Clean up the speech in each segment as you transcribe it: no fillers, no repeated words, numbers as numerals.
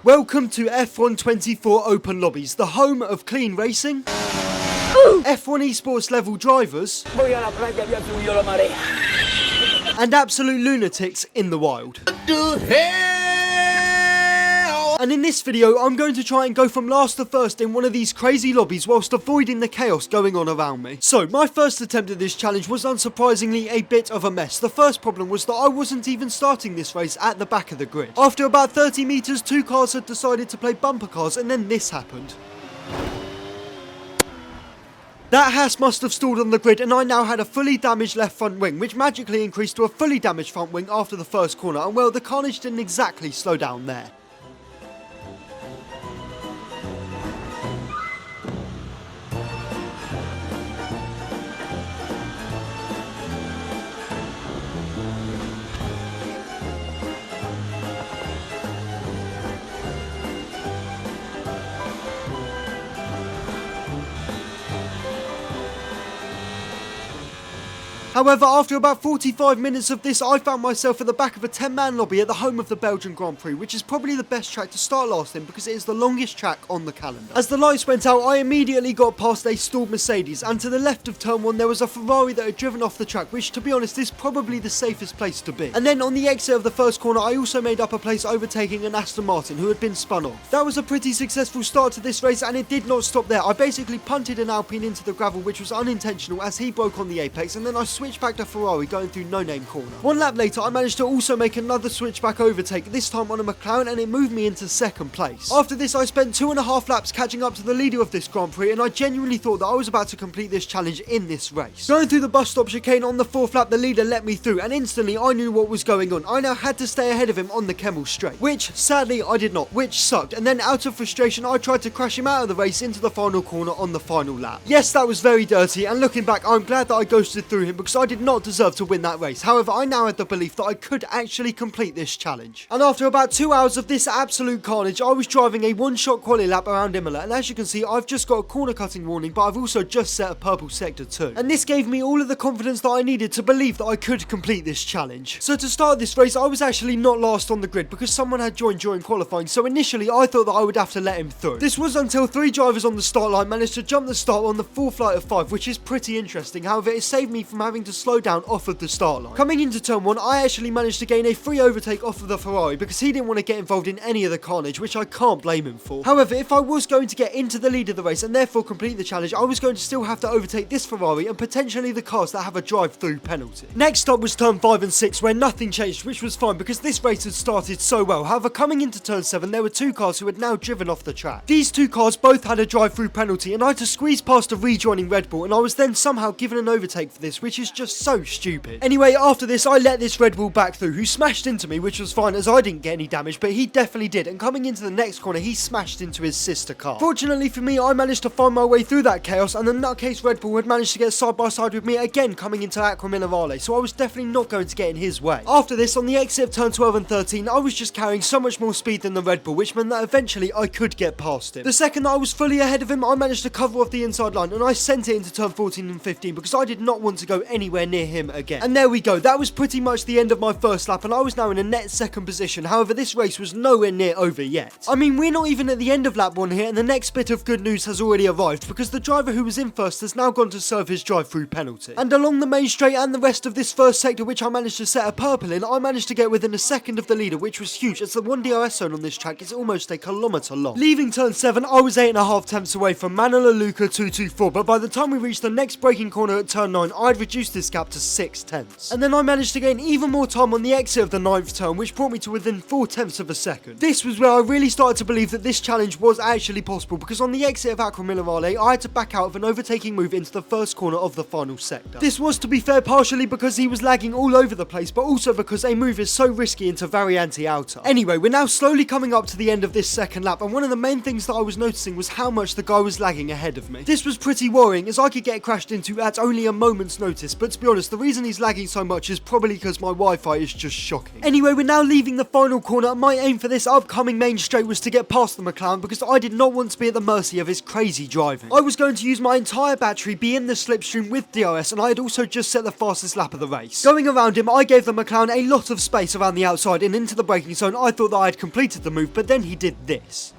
Welcome to F1 24 Open Lobbies, the home of clean racing, F1 esports level drivers, and absolute lunatics in the wild. And in this video, I'm going to try and go from last to first in one of these crazy lobbies whilst avoiding the chaos going on around me. So, my first attempt at this challenge was unsurprisingly a bit of a mess. The first problem was that I wasn't even starting this race at the back of the grid. After about 30 meters, two cars had decided to play bumper cars, and then this happened. That Haas must have stalled on the grid, and I now had a fully damaged left front wing, which magically increased to a fully damaged front wing after the first corner, and well, the carnage didn't exactly slow down there. However, after about 45 minutes of this, I found myself at the back of a 10-man lobby at the home of the Belgian Grand Prix, which is probably the best track to start last in because it is the longest track on the calendar. As the lights went out, I immediately got past a stalled Mercedes, and to the left of turn 1 there was a Ferrari that had driven off the track, which to be honest is probably the safest place to be. And then on the exit of the first corner, I also made up a place overtaking an Aston Martin who had been spun off. That was a pretty successful start to this race, and it did not stop there. I basically punted an Alpine into the gravel, which was unintentional as he broke on the apex, and then I switched back to Ferrari going through no name corner. One lap later, I managed to also make another switchback overtake, this time on a McLaren, and it moved me into second place. After this, I spent 2.5 laps catching up to the leader of this Grand Prix, and I genuinely thought that I was about to complete this challenge in this race. Going through the bus stop chicane on the 4th lap, the leader let me through, and instantly I knew what was going on. I now had to stay ahead of him on the Kemmel straight, which sadly I did not, which sucked, and then out of frustration I tried to crash him out of the race into the final corner on the final lap. Yes, that was very dirty, and looking back, I'm glad that I ghosted through him because I did not deserve to win that race. However, I now had the belief that I could actually complete this challenge. And after about 2 hours of this absolute carnage, I was driving a one-shot quali lap around Imola, and as you can see, I've just got a corner cutting warning, but I've also just set a purple sector too. And this gave me all of the confidence that I needed to believe that I could complete this challenge. So to start this race, I was actually not last on the grid because someone had joined during qualifying, so initially I thought that I would have to let him through. This was until 3 drivers on the start line managed to jump the start on the 4th flight of 5, which is pretty interesting. However, it saved me from having to slow down off of the start line. Coming into turn 1, I actually managed to gain a free overtake off of the Ferrari because he didn't want to get involved in any of the carnage, which I can't blame him for. However, if I was going to get into the lead of the race and therefore complete the challenge, I was going to still have to overtake this Ferrari and potentially the cars that have a drive-through penalty. Next up was turn 5 and 6, where nothing changed, which was fine because this race had started so well. However, coming into turn 7, there were 2 cars who had now driven off the track. These 2 cars both had a drive-through penalty, and I had to squeeze past a rejoining Red Bull, and I was then somehow given an overtake for this, which is just so stupid. Anyway, after this, I let this Red Bull back through, who smashed into me, which was fine as I didn't get any damage, but he definitely did, and coming into the next corner, he smashed into his sister car. Fortunately for me, I managed to find my way through that chaos, and the nutcase Red Bull had managed to get side by side with me again coming into Aquaminerale, so I was definitely not going to get in his way. After this, on the exit of turn 12 and 13, I was just carrying so much more speed than the Red Bull, which meant that eventually I could get past him. The second that I was fully ahead of him, I managed to cover off the inside line, and I sent it into turn 14 and 15 because I did not want to go anywhere near him again. And there we go, that was pretty much the end of my first lap, and I was now in a net second position. However, this race was nowhere near over yet. I mean, we're not even at the end of lap 1 here, and the next bit of good news has already arrived because the driver who was in first has now gone to serve his drive-through penalty. And along the main straight and the rest of this first sector, which I managed to set a purple in, I managed to get within a second of the leader, which was huge as the 1 DRS zone on this track is almost a kilometre long. Leaving turn 7, I was 8.5 tenths away from Manuel Luca 224, but by the time we reached the next braking corner at turn 9, I'd reduced this gap to 6 tenths. And then I managed to gain even more time on the exit of the 9th turn, which brought me to within 4 tenths of a second. This was where I really started to believe that this challenge was actually possible, because on the exit of Aquaminerale, I had to back out of an overtaking move into the first corner of the final sector. This was, to be fair, partially because he was lagging all over the place, but also because a move is so risky into Variante Outer. Anyway, we're now slowly coming up to the end of this second lap, and one of the main things that I was noticing was how much the guy was lagging ahead of me. This was pretty worrying, as I could get crashed into at only a moment's notice, but to be honest, the reason he's lagging so much is probably because my Wi-Fi is just shocking. Anyway, we're now leaving the final corner, and my aim for this upcoming main straight was to get past the McLaren because I did not want to be at the mercy of his crazy driving. I was going to use my entire battery, be in the slipstream with DRS, and I had also just set the fastest lap of the race. Going around him, I gave the McLaren a lot of space around the outside and into the braking zone. I thought that I had completed the move, but then he did this.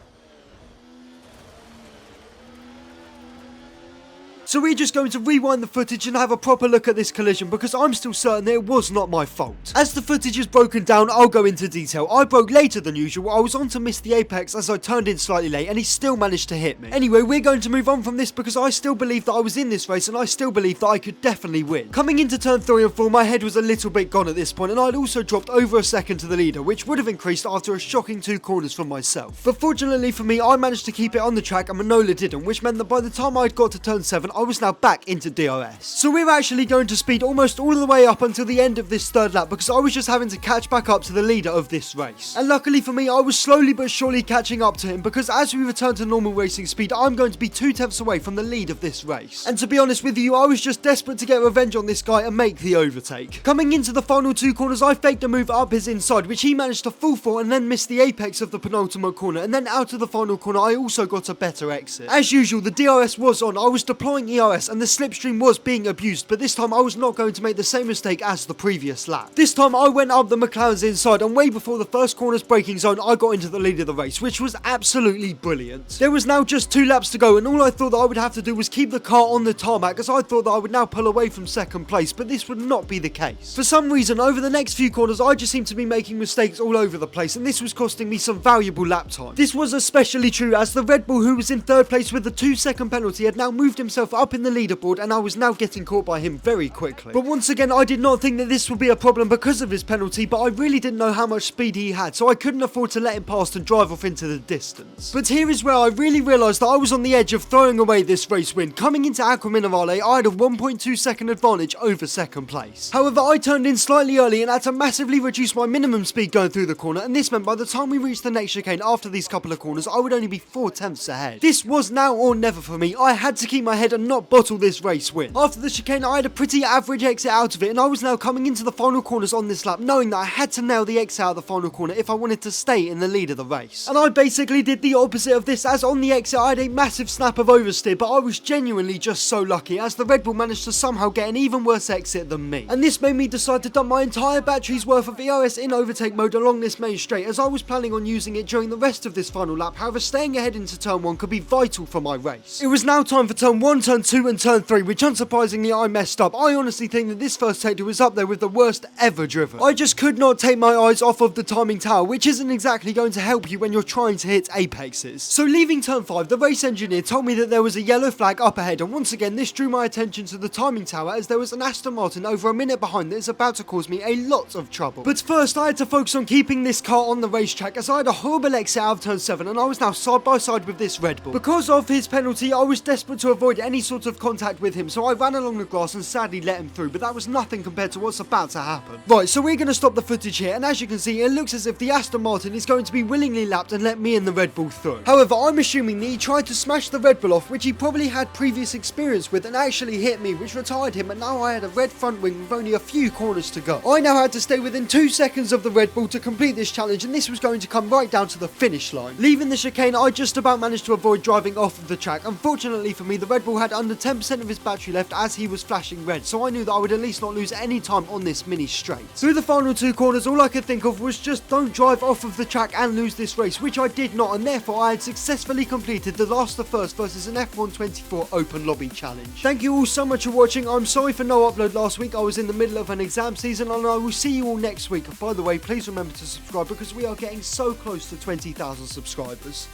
So we're just going to rewind the footage and have a proper look at this collision because I'm still certain that it was not my fault. As the footage is broken down, I'll go into detail. I broke later than usual. I was on to miss the apex as I turned in slightly late and he still managed to hit me. Anyway, we're going to move on from this because I still believe that I was in this race and I still believe that I could definitely win. Coming into turn 3 and 4, my head was a little bit gone at this point and I'd also dropped over a second to the leader, which would have increased after a shocking 2 corners from myself. But fortunately for me, I managed to keep it on the track and Manola didn't, which meant that by the time I'd got to turn 7, I was now back into DRS. So we're actually going to speed almost all the way up until the end of this third lap because I was just having to catch back up to the leader of this race. And luckily for me, I was slowly but surely catching up to him because as we return to normal racing speed, I'm going to be 2 tenths away from the lead of this race. And to be honest with you, I was just desperate to get revenge on this guy and make the overtake. Coming into the final 2 corners, I faked a move up his inside, which he managed to fall for and then missed the apex of the penultimate corner. And then out of the final corner, I also got a better exit. As usual, the DRS was on. I was deploying ERS and the slipstream was being abused, but this time I was not going to make the same mistake as the previous lap. This time I went up the McLaren's inside and way before the first corner's braking zone, I got into the lead of the race, which was absolutely brilliant. There was now just 2 laps to go and all I thought that I would have to do was keep the car on the tarmac as I thought that I would now pull away from second place, but this would not be the case. For some reason, over the next few corners, I just seemed to be making mistakes all over the place and this was costing me some valuable lap time. This was especially true as the Red Bull, who was in 3rd place with the 2-second penalty, had now moved himself up in the leaderboard and I was now getting caught by him very quickly. But once again, I did not think that this would be a problem because of his penalty, but I really didn't know how much speed he had, so I couldn't afford to let him past and drive off into the distance. But here is where I really realised that I was on the edge of throwing away this race win. Coming into Acqua Minerale, I had a 1.2 second advantage over second place. However, I turned in slightly early and had to massively reduce my minimum speed going through the corner, and this meant by the time we reached the next chicane after these couple of corners, I would only be 4 tenths ahead. This was now or never for me. I had to keep my head and not bottle this race win. After the chicane, I had a pretty average exit out of it, and I was now coming into the final corners on this lap, knowing that I had to nail the exit out of the final corner if I wanted to stay in the lead of the race. And I basically did the opposite of this, as on the exit I had a massive snap of oversteer, but I was genuinely just so lucky, as the Red Bull managed to somehow get an even worse exit than me. And this made me decide to dump my entire battery's worth of ERS in overtake mode along this main straight, as I was planning on using it during the rest of this final lap. However, staying ahead into turn 1 could be vital for my race. It was now time for turn 1, turn 2 and turn 3, which unsurprisingly I messed up. I honestly think that this first sector was up there with the worst ever driven. I just could not take my eyes off of the timing tower, which isn't exactly going to help you when you're trying to hit apexes. So leaving turn 5, the race engineer told me that there was a yellow flag up ahead, and once again this drew my attention to the timing tower, as there was an Aston Martin over a minute behind that is about to cause me a lot of trouble. But first I had to focus on keeping this car on the racetrack, as I had a horrible exit out of turn 7 and I was now side by side with this Red Bull. Because of his penalty, I was desperate to avoid any sort of contact with him, so I ran along the grass and sadly let him through, but that was nothing compared to what's about to happen. Right, so we're going to stop the footage here, and as you can see, it looks as if the Aston Martin is going to be willingly lapped and let me and the Red Bull through. However, I'm assuming that he tried to smash the Red Bull off, which he probably had previous experience with, and actually hit me, which retired him, and now I had a red front wing with only a few corners to go. I now had to stay within 2 seconds of the Red Bull to complete this challenge, and this was going to come right down to the finish line. Leaving the chicane, I just about managed to avoid driving off of the track. Unfortunately for me, the Red Bull had under 10% of his battery left as he was flashing red, so I knew that I would at least not lose any time on this mini straight. Through the final 2 corners, all I could think of was just don't drive off of the track and lose this race, which I did not, and therefore I had successfully completed the last of first versus an F1 24 open lobby challenge. Thank you all so much for watching. I'm sorry for no upload last week. I was in the middle of an exam season, and I will see you all next week. By the way, please remember to subscribe because we are getting so close to 20,000 subscribers.